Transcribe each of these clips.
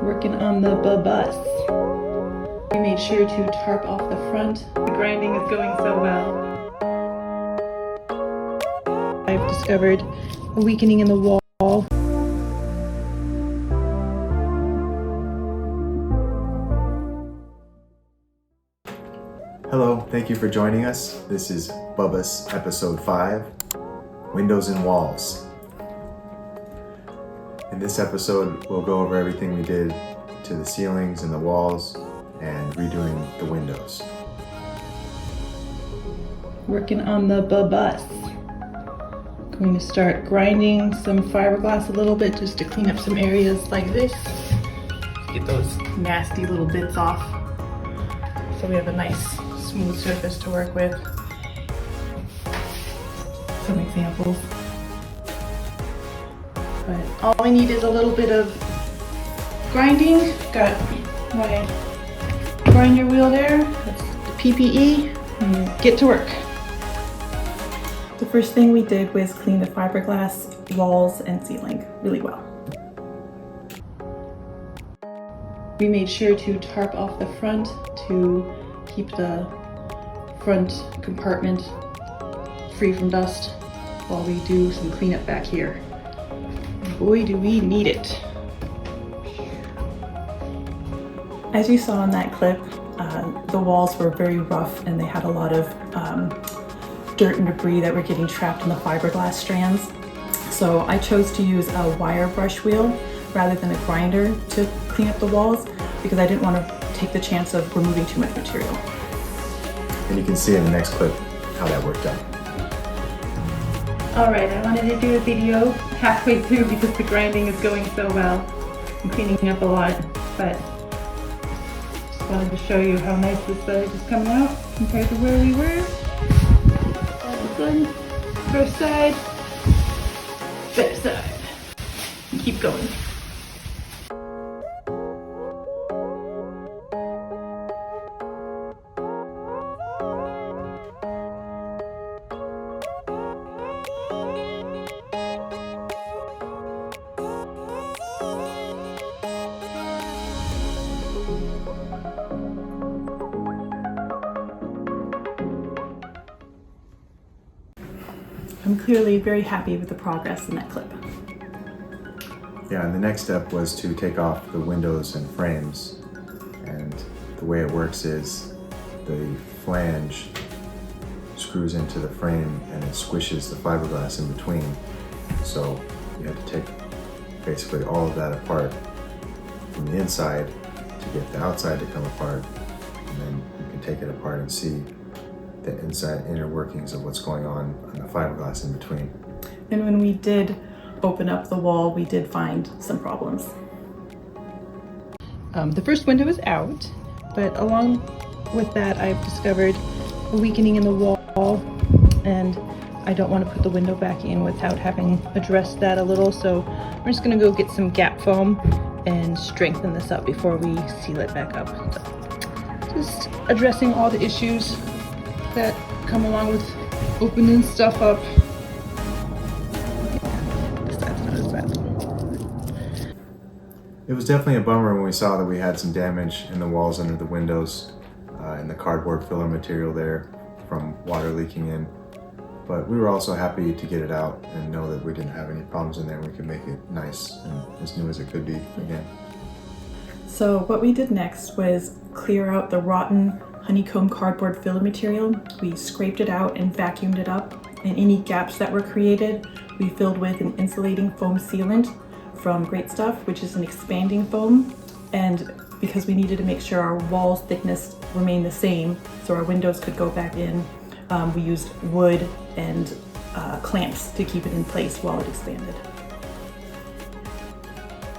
Working on the Bubbahs. We made sure to tarp off the front. The grinding is going so well. I've discovered a weakening in the wall. Hello, thank you for joining us. This is Bubbahs episode 5, Windows and Walls. In this episode, we'll go over everything we did to the ceilings and the walls and redoing the windows. Working on the Bubbahs. Going to start grinding some fiberglass a little bit just to clean up some areas like this. Get those nasty little bits off so we have a nice smooth surface to work with. Some examples. But all I need is a little bit of grinding. Got my grinder wheel there. That's the PPE. And get to work. The first thing we did was clean the fiberglass walls and ceiling really well. We made sure to tarp off the front to keep the front compartment free from dust while we do some cleanup back here. Boy, do we need it. As you saw in that clip, the walls were very rough and they had a lot of dirt and debris that were getting trapped in the fiberglass strands. So I chose to use a wire brush wheel rather than a grinder to clean up the walls because I didn't want to take the chance of removing too much material. And you can see in the next clip how that worked out. Alright, I wanted to do a video halfway through because the grinding is going so well. I'm cleaning up a lot, but just wanted to show you how nice this side is coming out compared to where we were. Good. First side, better side. And keep going. I'm clearly very happy with the progress in that clip. Yeah, and the next step was to take off the windows and frames. And the way it works is the flange screws into the frame and it squishes the fiberglass in between. So you have to take basically all of that apart from the inside to get the outside to come apart. And then you can take it apart and see the inner workings of what's going on the fiberglass in between. And when we did open up the wall, we did find some problems. The first window is out, but along with that, I've discovered a weakening in the wall, and I don't want to put the window back in without having addressed that a little, so we're just going to go get some gap foam and strengthen this up before we seal it back up. So, just addressing all the issues that come along with opening stuff up. This side's not as bad. It was definitely a bummer when we saw that we had some damage in the walls under the windows and the cardboard filler material there from water leaking in. But we were also happy to get it out and know that we didn't have any problems in there. We could make it nice and as new as it could be again. So what we did next was clear out the rotten honeycomb cardboard filler material. We scraped it out and vacuumed it up, and any gaps that were created we filled with an insulating foam sealant from Great Stuff, which is an expanding foam. And because we needed to make sure our wall's thickness remained the same so our windows could go back in, we used wood and clamps to keep it in place while it expanded.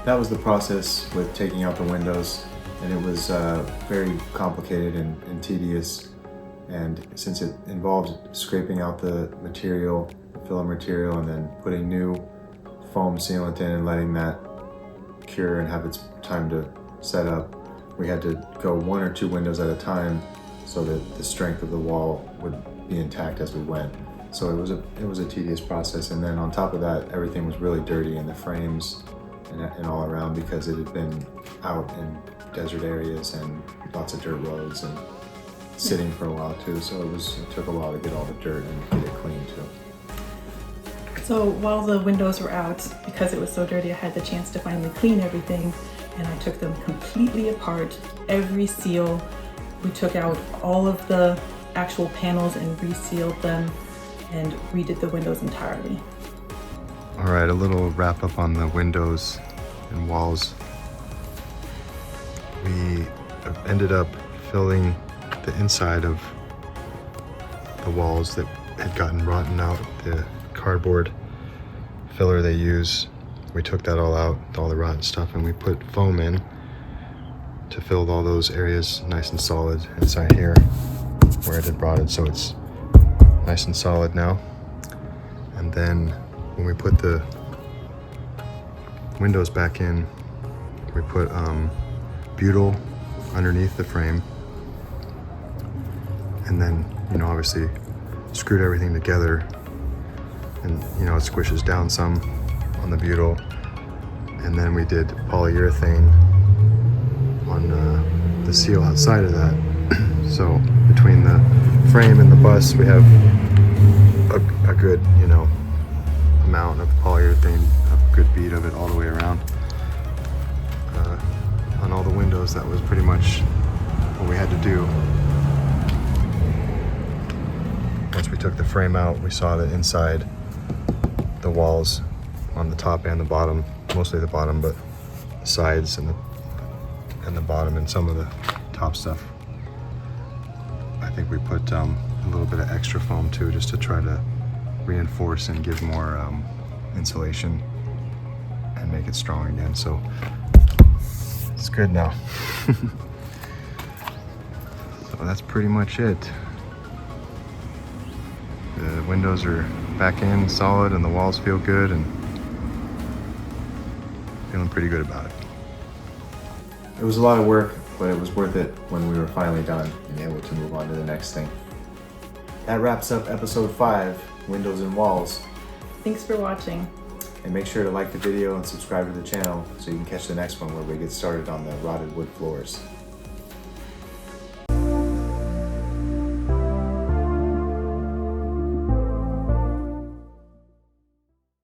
That was the process with taking out the windows, and it was very complicated and tedious. And since it involved scraping out the material, the filler material, and then putting new foam sealant in and letting that cure and have its time to set up, we had to go 1 or 2 windows at a time so that the strength of the wall would be intact as we went. So it was a tedious process. And then on top of that, everything was really dirty, and the frames and all around because it had been out in desert areas and lots of dirt roads and sitting for a while too. So it took a while to get all the dirt and get it clean too. So while the windows were out, because it was so dirty, I had the chance to finally clean everything, and I took them completely apart. Every seal, we took out all of the actual panels and resealed them and redid the windows entirely. All right, a little wrap up on the windows and walls. We ended up filling the inside of the walls that had gotten rotten out, the cardboard filler they use. We took that all out, all the rotten stuff, and we put foam in to fill all those areas nice and solid inside here where it had rotted, so it's nice and solid now. And then when we put the windows back in, we put butyl underneath the frame, and then, you know, obviously screwed everything together, and, you know, it squishes down some on the butyl. And then we did polyurethane on the seal outside of that. So between the frame and the bus, we have a good, you know, amount of polyurethane, a good bead of it all the way around. On all the windows, that was pretty much what we had to do. Once we took the frame out, we saw that inside the walls on the top and the bottom, mostly the bottom, but the sides and the bottom and some of the top stuff, I think we put a little bit of extra foam too, just to try to reinforce and give more insulation and make it strong again. So it's good now. So that's pretty much it. The windows are back in solid and the walls feel good, and feeling pretty good about it. It was a lot of work, but it was worth it when we were finally done and able to move on to the next thing. That wraps up episode 5, Windows and Walls. Thanks for watching. And make sure to like the video and subscribe to the channel so you can catch the next one where we get started on the rotted wood floors.